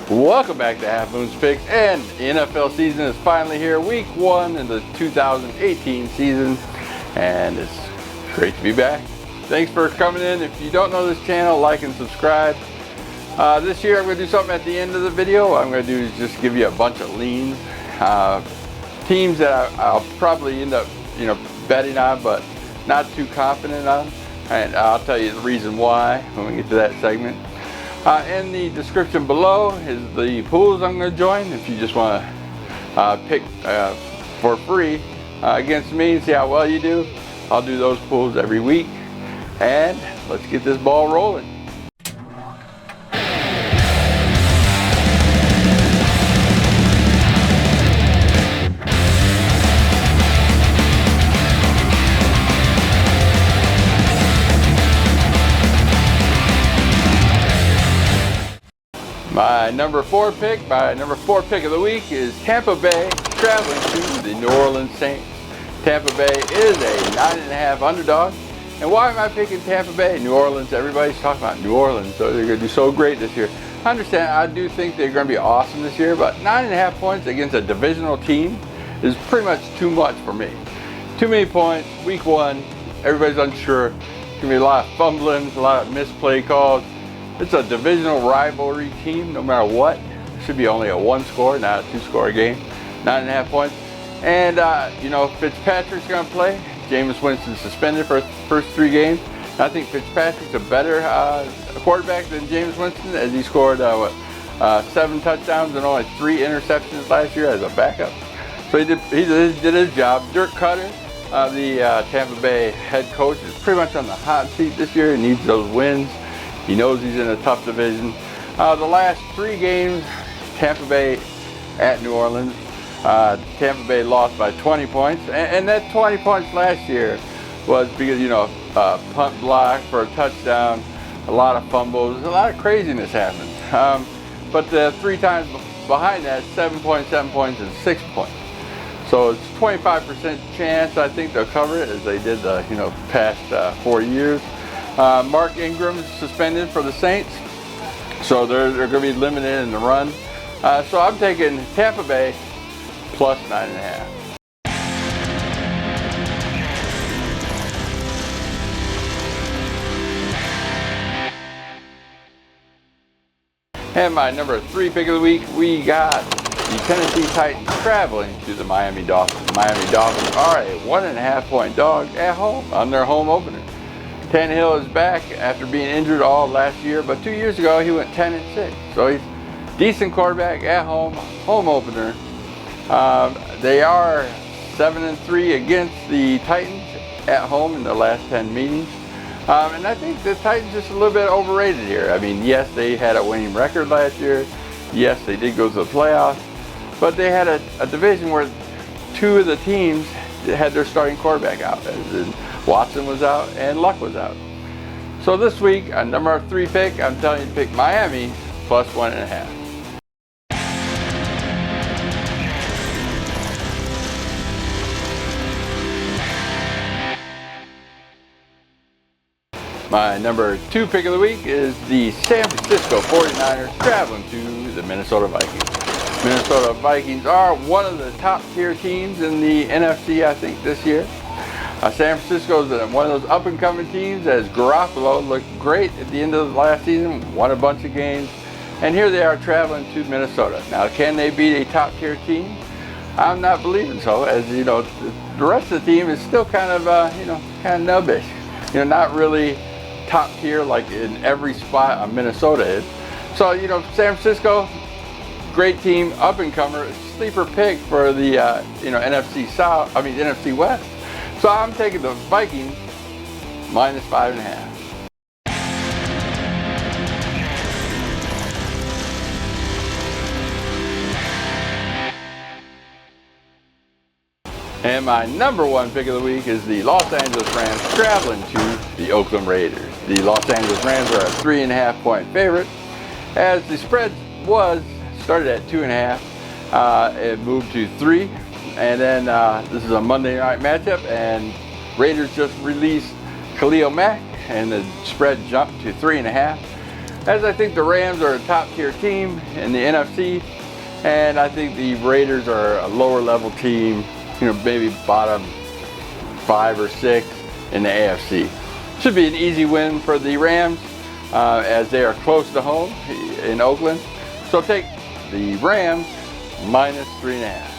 Welcome back to Half Moon's Picks, and the NFL season is finally here. Week 1 in the 2018 season, and it's great to be back. Thanks for coming in. If you don't know this channel, like and subscribe. This year I'm going to do something at the end of the video. What I'm going to do is just give you a bunch of leans, teams that I'll probably end up betting on, but not too confident on, and I'll tell you the reason why when we get to that segment. In the description below is the pools I'm going to join if you just want to pick for free against me and see how well you do. I'll do those pools every week, and let's get this ball rolling. My number 4 pick of the week is Tampa Bay traveling to the New Orleans Saints. Tampa Bay is a 9.5 underdog. And why am I picking Tampa Bay? New Orleans, everybody's talking about New Orleans, so they're going to do so great this year. I understand, I do think they're going to be awesome this year, but 9.5 points against a divisional team is pretty much too much for me. Too many points, week 1, everybody's unsure. There's going to be a lot of fumbling, a lot of misplay calls. It's a divisional rivalry team, no matter what. It should be only a 1-score, not a 2-score game. 9.5 points. And, Fitzpatrick's going to play. Jameis Winston suspended for the first 3 games. And I think Fitzpatrick's a better quarterback than Jameis Winston, as he scored 7 touchdowns and only 3 interceptions last year as a backup. So he did his job. Dirk Cutter, the Tampa Bay head coach, is pretty much on the hot seat this year. He needs those wins. He knows he's in a tough division. The last 3 games, Tampa Bay at New Orleans, Tampa Bay lost by 20 points. And that 20 points last year was because, punt block for a touchdown, a lot of fumbles, a lot of craziness happened. But the 3 times behind that, 7 points, 7 points, and 6 points. So it's 25% chance I think they'll cover it, as they did the past 4 years. Mark Ingram is suspended for the Saints, so they're going to be limited in the run. So I'm taking Tampa Bay plus 9.5. And my number 3 pick of the week, we got the Tennessee Titans traveling to the Miami Dolphins. The Miami Dolphins are a 1.5 point dog at home on their home opener. Tannehill is back after being injured all last year, but 2 years ago he went 10-6. So he's a decent quarterback at home opener. They are 7-3 against the Titans at home in the last 10 meetings. And I think the Titans just a little bit overrated here. I mean, yes, they had a winning record last year. Yes, they did go to the playoffs, but they had a division where 2 of the teams had their starting quarterback out. Watson was out and Luck was out. So this week, on number 3 pick, I'm telling you to pick Miami plus 1.5. My number 2 pick of the week is the San Francisco 49ers traveling to the Minnesota Vikings. Minnesota Vikings are one of the top tier teams in the NFC, I think, this year. San Francisco is one of those up-and-coming teams, as Garoppolo looked great at the end of the last season, won a bunch of games, and here they are traveling to Minnesota. Now, can they beat a top-tier team? I'm not believing so, as the rest of the team is still kind of nubbish. Not really top-tier like in every spot Minnesota is. So, San Francisco, great team, up-and-comer, sleeper pick for the NFC West. So I'm taking the Vikings minus 5.5. And my number 1 pick of the week is the Los Angeles Rams traveling to the Oakland Raiders. The Los Angeles Rams are a 3.5 point favorite, as the spread started at 2.5. It moved to 3. And then this is a Monday night matchup, and Raiders just released Khalil Mack, and the spread jumped to 3.5. as I think the Rams are a top tier team in the NFC, and I think the Raiders are a lower level team, maybe bottom 5 or 6 in the AFC. Should be an easy win for the Rams, as they are close to home in Oakland. So take the Rams minus 3.5.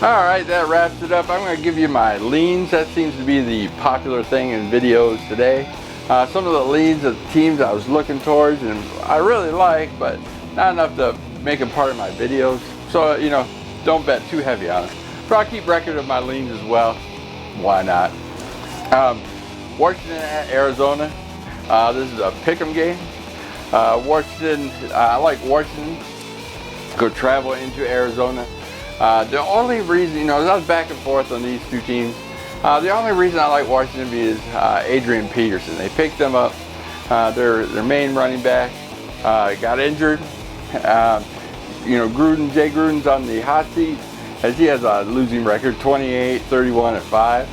Alright, that wraps it up. I'm going to give you my leans. That seems to be the popular thing in videos today. Some of the leans of teams I was looking towards and I really like, but not enough to make them part of my videos. So, don't bet too heavy on it. But I'll keep record of my leans as well. Why not? Washington at Arizona. This is a pick'em game. Washington, I like Washington. Go travel into Arizona. The only reason, I was back and forth on these two teams. The only reason I like Washington is Adrian Peterson. They picked them up. Their main running back got injured. Jay Gruden's on the hot seat as he has a losing record, 28, 31, and 5.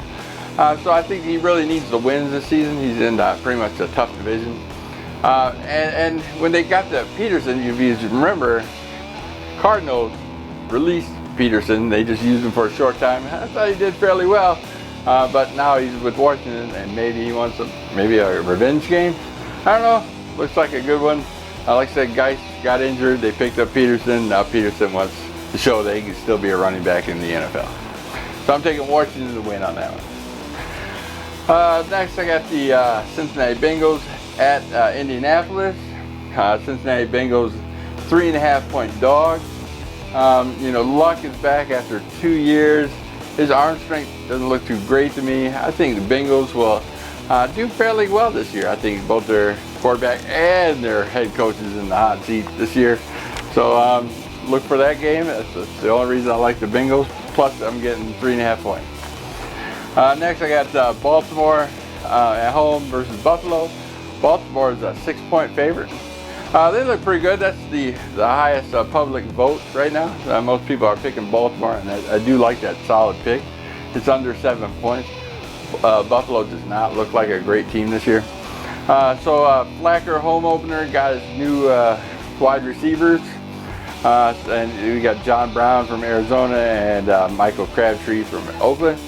So I think he really needs the wins this season. He's in pretty much a tough division. And when they got to Peterson, if you remember, Cardinals released Peterson. They just used him for a short time. I thought he did fairly well, but now he's with Washington, and maybe he wants maybe a revenge game. I don't know. Looks like a good one. Like I said, Geis got injured. They picked up Peterson. Now Peterson wants to show that he can still be a running back in the NFL. So I'm taking Washington to win on that one. Next, I got the Cincinnati Bengals at Indianapolis. Cincinnati Bengals 3.5-point dog. Luck is back after 2 years. His arm strength doesn't look too great to me. I think the Bengals will do fairly well this year. I think both their quarterback and their head coaches in the hot seat this year. So look for that game. That's the only reason I like the Bengals. Plus, I'm getting 3.5 points. Next, I got Baltimore at home versus Buffalo. Baltimore is a 6-point favorite. They look pretty good. That's the highest public vote right now. Most people are picking Baltimore, and I do like that solid pick. It's under 7 points. Buffalo does not look like a great team this year. Flacker home opener got his new wide receivers. And we got John Brown from Arizona and Michael Crabtree from Oakland.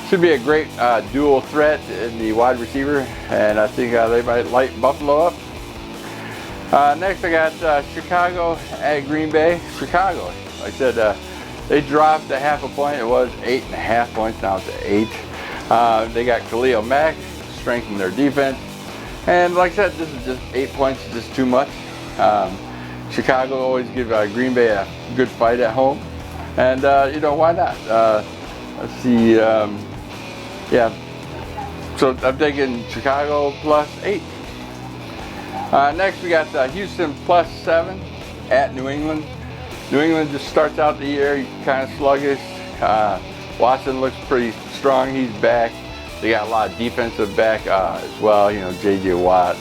Should be a great dual threat in the wide receiver, and I think they might light Buffalo up. Next, I got Chicago at Green Bay. Chicago, like I said, they dropped a 0.5 point. It was 8.5 points. Now it's 8. They got Khalil Mack, strengthened their defense. And like I said, this is just 8 points, just too much. Chicago always give Green Bay a good fight at home. And, why not? Let's see. Yeah. So I'm taking Chicago plus 8. Next, we got Houston plus 7 at New England. New England just starts out the year kind of sluggish. Watson looks pretty strong. He's back. They got a lot of defensive back as well. J.J. Watt,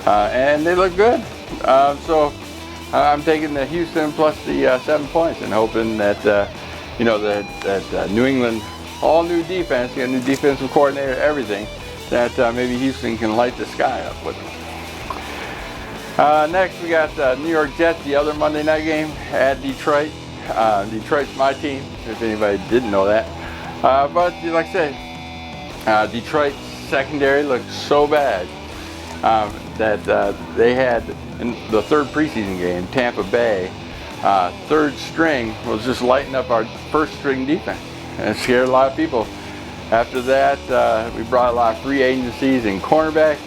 and they look good. So I'm taking the Houston plus the 7 points and hoping that that New England, all new defense, got a new defensive coordinator, everything. That maybe Houston can light the sky up with them. Next, we got New York Jets, the other Monday night game at Detroit. Detroit's my team, if anybody didn't know that. But like I said, Detroit's secondary looked so bad that they had, in the third preseason game, Tampa Bay, third string was just lighting up our first string defense. And it scared a lot of people. After that, we brought a lot of free agencies in cornerback.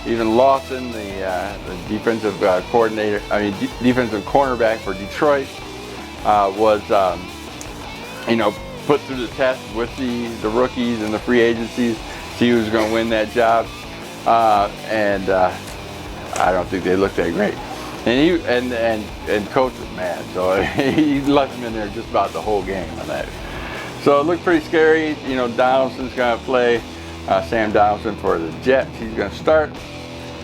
Even Lawson, the defensive coordinator, defensive cornerback for Detroit, was, put through the test with the rookies and the free agencies. See who was going to win that job, and I don't think they looked that great. And and coach was mad, so he left him in there just about the whole game on that. So it looked pretty scary. Donaldson's going to play. Sam Donaldson for the Jets. He's going to start.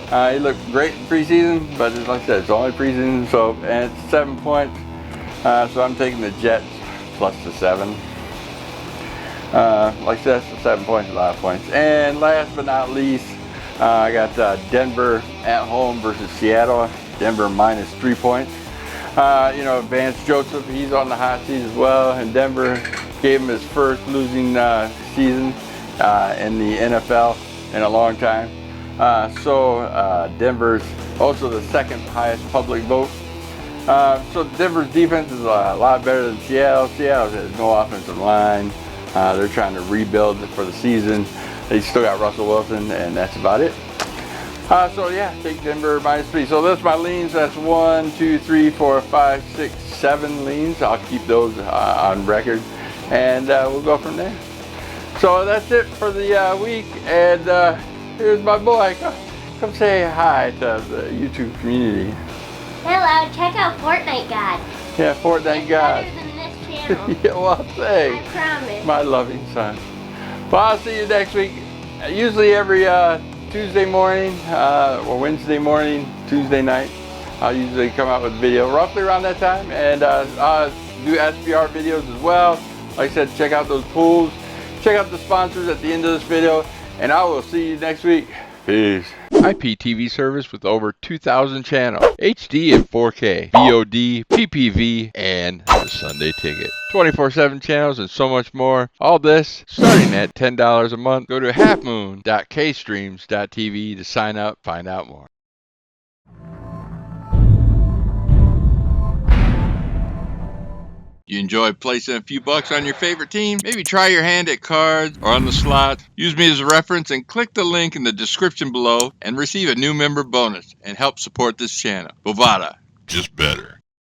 He looked great in preseason, but like I said, it's only preseason, and it's 7 points. So I'm taking the Jets plus the 7. Like I said, so 7 points, a lot of points. And last but not least, I got Denver at home versus Seattle. Denver minus 3 points. You know, Vance Joseph, he's on the hot seat as well, and Denver gave him his first losing season in the NFL in a long time. So Denver's also the second highest public vote. So Denver's defense is a lot better than Seattle. Seattle has no offensive line. They're trying to rebuild for the season. They still got Russell Wilson, and that's about it. So yeah, take Denver minus 3. So that's my leans. That's 1, 2, 3, 4, 5, 6, 7 leans. I'll keep those on record, and we'll go from there. So that's it for the week. And here's my boy. Come say hi to the YouTube community. Hello, check out Fortnite God. Yeah, Fortnite God. Better than this channel. Yeah, well, thanks. I promise. My loving son. Well, I'll see you next week. Usually every Tuesday morning or Wednesday morning, Tuesday night, I'll usually come out with a video roughly around that time, and I'll do SBR videos as well. Like I said, check out those pools. Check out the sponsors at the end of this video, and I will see you next week. Peace. IPTV service with over 2,000 channels, HD and 4K, VOD, PPV, and the Sunday Ticket. 24/7 channels and so much more. All this starting at $10 a month. Go to halfmoon.KStreams.tv to sign up, find out more. You enjoy placing a few bucks on your favorite team? Maybe try your hand at cards or on the slot. Use me as a reference and click the link in the description below and receive a new member bonus and help support this channel. Bovada, just better.